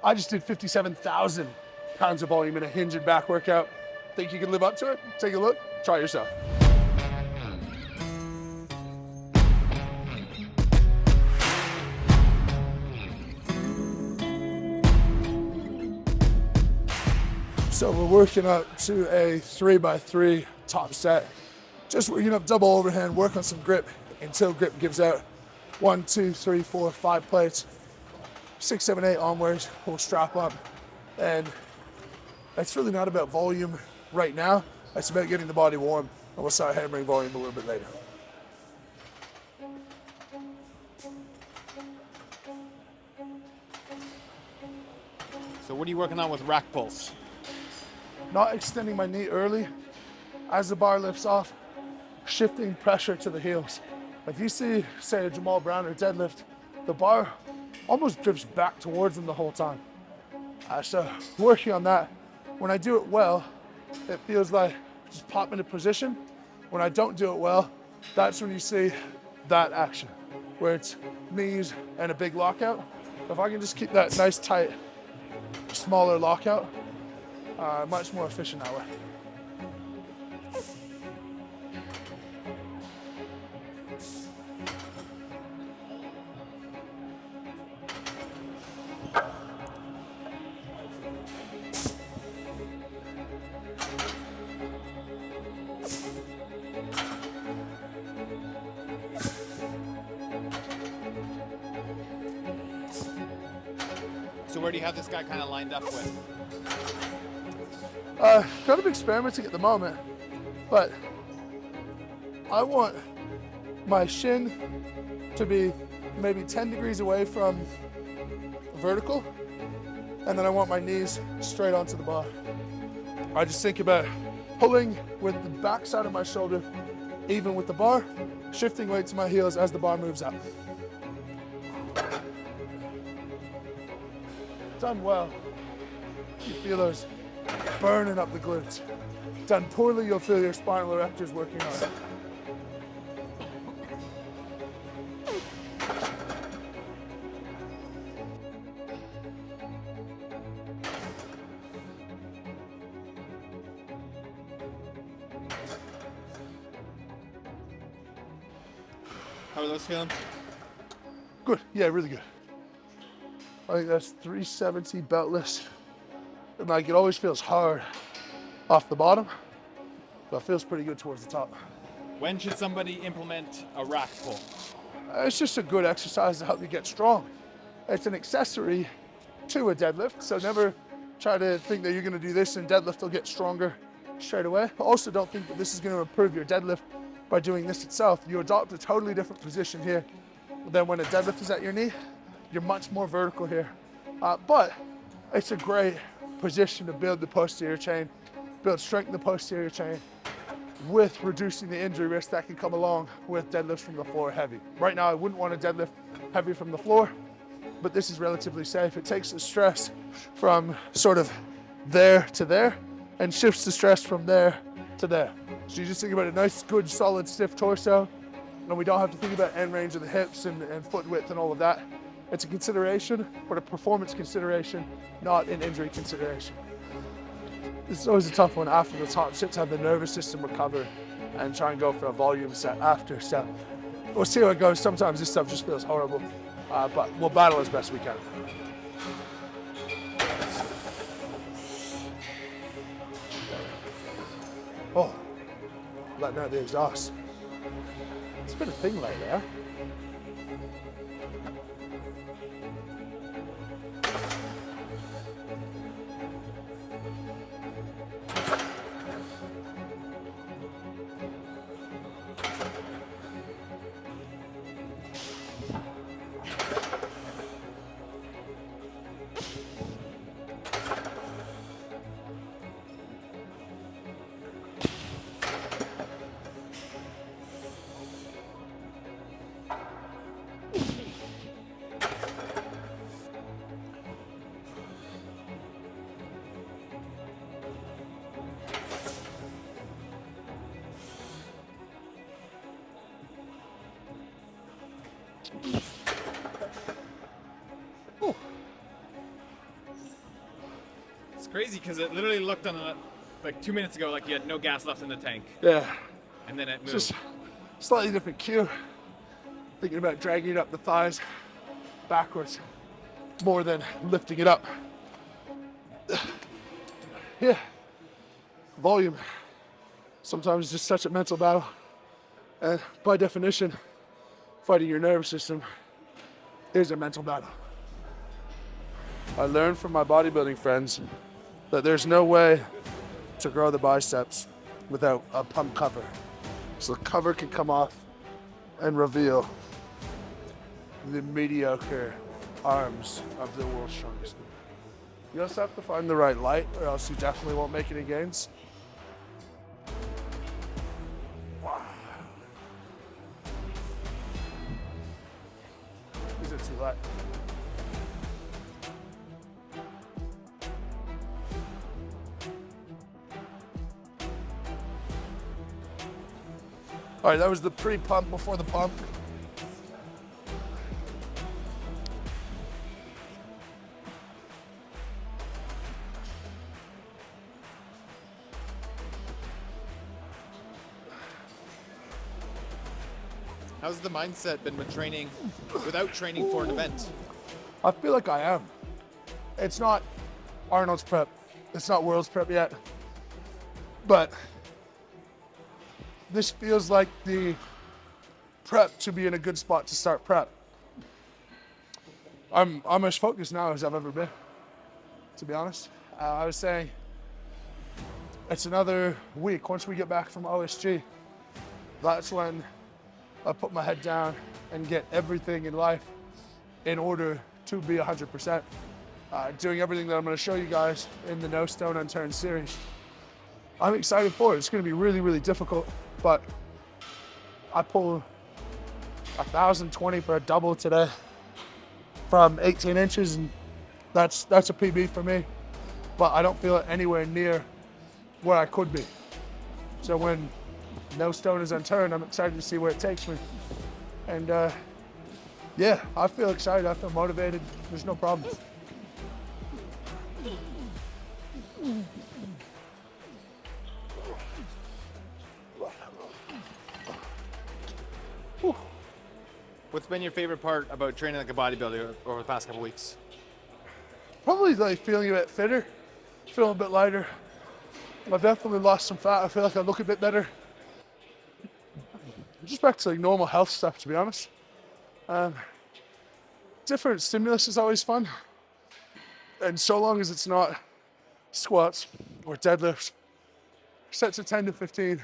I just did 57,000 pounds of volume in a hinge and back workout. Think you can live up to it? Take a look, try it yourself. So we're working up to a 3x3 top set. Just working up double overhand, work on some grip until grip gives out. 1, 2, 3, 4, 5 plates. 6, 7, 8 onwards, we'll strap up. And it's really not about volume right now. It's about getting the body warm. And we'll start hammering volume a little bit later. So what are you working on with rack pulls? Not extending my knee early. As the bar lifts off, shifting pressure to the heels. If you see, say, a Jamal Brown or deadlift, the bar almost drifts back towards them the whole time. So working on that, when I do it well, it feels like just pop into position. When I don't do it well, that's when you see that action, where it's knees and a big lockout. If I can just keep that nice, tight, smaller lockout, much more efficient that way. So where do you have this guy kind of lined up with? Kind of experimenting at the moment, but I want my shin to be maybe 10 degrees away from vertical, and then I want my knees straight onto the bar. I just think about pulling with the back side of my shoulder, even with the bar, shifting weight to my heels as the bar moves up. Done well. You feel those burning up the glutes. Done poorly, you'll feel your spinal erectors working on it. How are those feeling? Good, yeah, really good. I think that's 370 beltless. And like, it always feels hard off the bottom, but it feels pretty good towards the top. When should somebody implement a rack pull? It's just a good exercise to help you get strong. It's an accessory to a deadlift, so never try to think that you're gonna do this and deadlift will get stronger straight away. Also, don't think that this is gonna improve your deadlift by doing this itself. You adopt a totally different position here than when a deadlift is at your knee. You're much more vertical here. But it's a great position to build the posterior chain, build strength in the posterior chain with reducing the injury risk that can come along with deadlifts from the floor heavy. Right now, I wouldn't want to deadlift heavy from the floor, but this is relatively safe. It takes the stress from sort of there to there and shifts the stress from there to there. So you just think about a nice, good, solid, stiff torso, and we don't have to think about end range of the hips and foot width and all of that. It's a consideration, but a performance consideration, not an injury consideration. This is always a tough one after the top sit to have the nervous system recover and try and go for a volume set after. So we'll see how it goes. Sometimes this stuff just feels horrible, but we'll battle as best we can. Oh, letting out the exhaust. It's been a thing lately, huh? It's crazy because it literally looked on like 2 minutes ago like you had no gas left in the tank. Yeah, And then it moved. just slightly different cue. Thinking about dragging it up the thighs backwards more than lifting it up. Yeah, volume. Sometimes it's just such a mental battle. And by definition, fighting your nervous system is a mental battle. I learned from my bodybuilding friends that there's no way to grow the biceps without a pump cover. So the cover can come off and reveal the mediocre arms of the world's strongest man. You also have to find the right light or else you definitely won't make any gains. Wow. Is it too light? All right, that was the pre-pump before the pump. How's the mindset been with training, without training for an event? I feel like I am. It's not Arnold's prep. It's not World's prep yet. But this feels like the prep to be in a good spot to start prep. I'm as focused now as I've ever been, to be honest. I was saying, it's another week. Once we get back from OSG, that's when I put my head down and get everything in life in order to be 100%. Doing everything that I'm going to show you guys in the No Stone Unturned series. I'm excited for it. It's going to be really, really difficult, but I pulled 1,020 for a double today from 18 inches, and that's a PB for me, but I don't feel it anywhere near where I could be. So when No Stone is Unturned, I'm excited to see where it takes me. And yeah, I feel excited, I feel motivated, there's no problem. What's been your favorite part about training like a bodybuilder over the past couple weeks? Probably like feeling a bit fitter, feeling a bit lighter. I've definitely lost some fat. I feel like I look a bit better. Just back to like normal health stuff, to be honest. Different stimulus is always fun. And so long as it's not squats or deadlifts, sets of 10 to 15,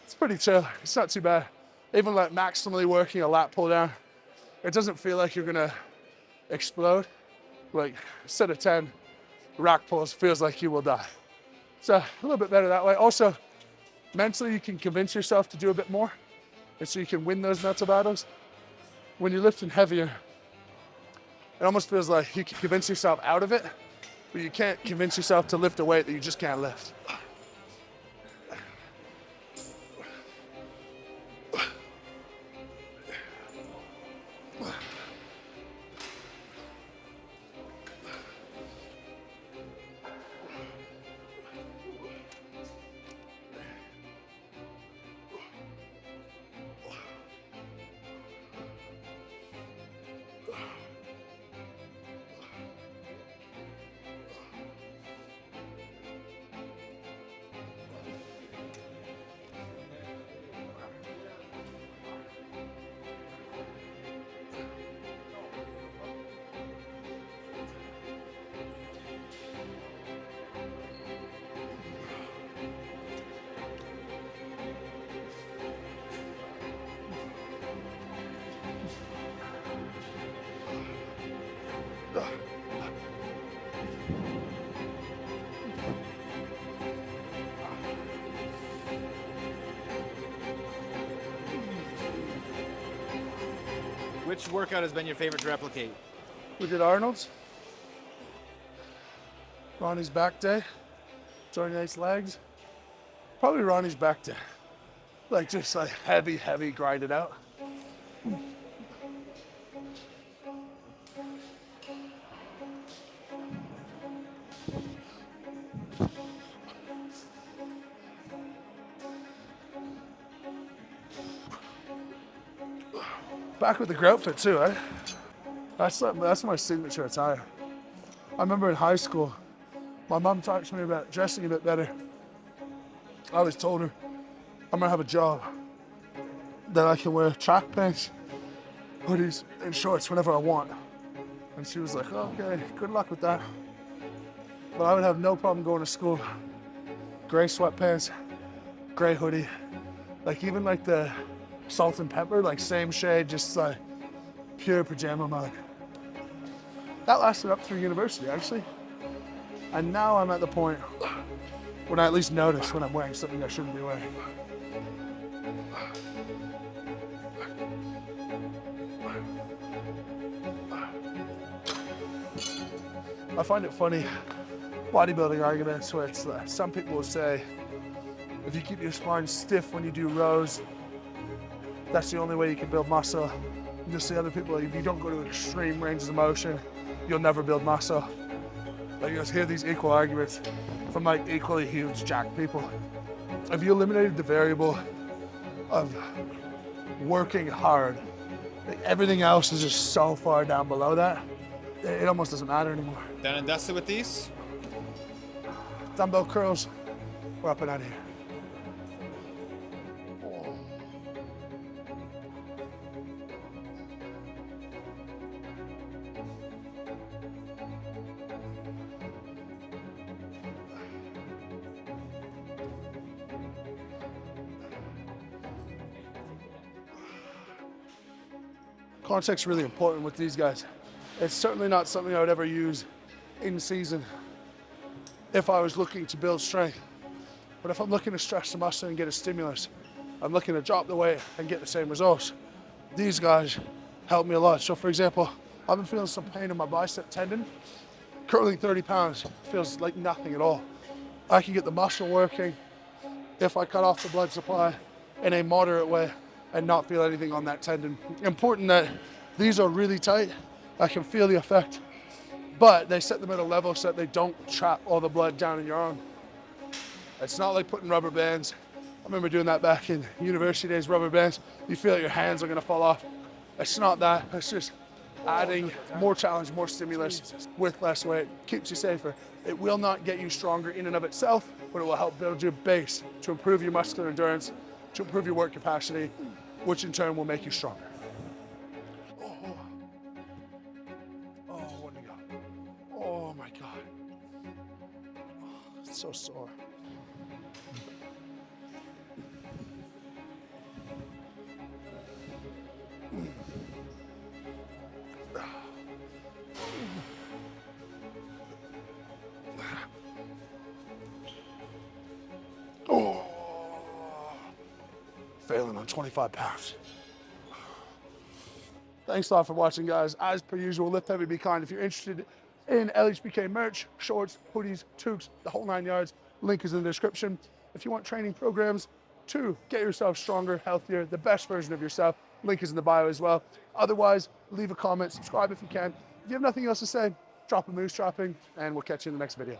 it's pretty chill. It's not too bad. Even like maximally working a lat pull down, it doesn't feel like you're gonna explode. Like set of 10 rack pulls feels like you will die. So a little bit better that way. Also, mentally you can convince yourself to do a bit more, and so you can win those mental battles. When you're lifting heavier, it almost feels like you can convince yourself out of it, but you can't convince yourself to lift a weight that you just can't lift. Which workout has been your favorite to replicate? We did Arnold's. Ronnie's back day. Johnny Knight's legs. Probably Ronnie's back day. Like just like heavy, grind it out. Back with the grout fit too, eh? That's my signature attire. I remember in high school, my mom talked to me about dressing a bit better. I always told her I'm gonna have a job that I can wear track pants, hoodies, and shorts whenever I want. And she was like, okay, good luck with that. But I would have no problem going to school. Gray sweatpants, gray hoodie, like even like the salt and pepper, like same shade, just like pure pajama mode. That lasted up through university actually. And now I'm at the point when I at least notice when I'm wearing something I shouldn't be wearing. I find it funny, bodybuilding arguments where it's some people will say, if you keep your spine stiff when you do rows, that's the only way you can build muscle. You just see other people, if you don't go to extreme ranges of motion, you'll never build muscle. Like you just hear these equal arguments from like equally huge jacked people. If you eliminated the variable of working hard, like everything else is just so far down below that, it almost doesn't matter anymore. Done and dusted with these? Dumbbell curls, we're up and out of here. Context's really important with these guys. It's certainly not something I would ever use in season if I was looking to build strength. But if I'm looking to stretch the muscle and get a stimulus, I'm looking to drop the weight and get the same results. These guys help me a lot. So for example, I've been feeling some pain in my bicep tendon. Curling 30 pounds feels like nothing at all. I can get the muscle working if I cut off the blood supply in a moderate way and not feel anything on that tendon. Important that these are really tight. I can feel the effect, but they set them at a level so that they don't trap all the blood down in your arm. It's not like putting rubber bands. I remember doing that back in university days, rubber bands. You feel like your hands are gonna fall off. It's not that, it's just adding more challenge, more stimulus with less weight, keeps you safer. It will not get you stronger in and of itself, but it will help build your base to improve your muscular endurance, to improve your work capacity, which in turn will make you stronger. Oh, what do we got? Oh my God. Oh, it's so sore. Oh, failing on 25 pounds. Thanks a lot for watching, guys. As per usual, lift heavy, be kind. If you're interested in LHBK merch, shorts, hoodies, toques, the whole 9 yards, link is in the description. If you want training programs to get yourself stronger, healthier, the best version of yourself, link is in the bio as well. Otherwise, leave a comment, subscribe if you can. If you have nothing else to say, drop a moose dropping, and we'll catch you in the next video.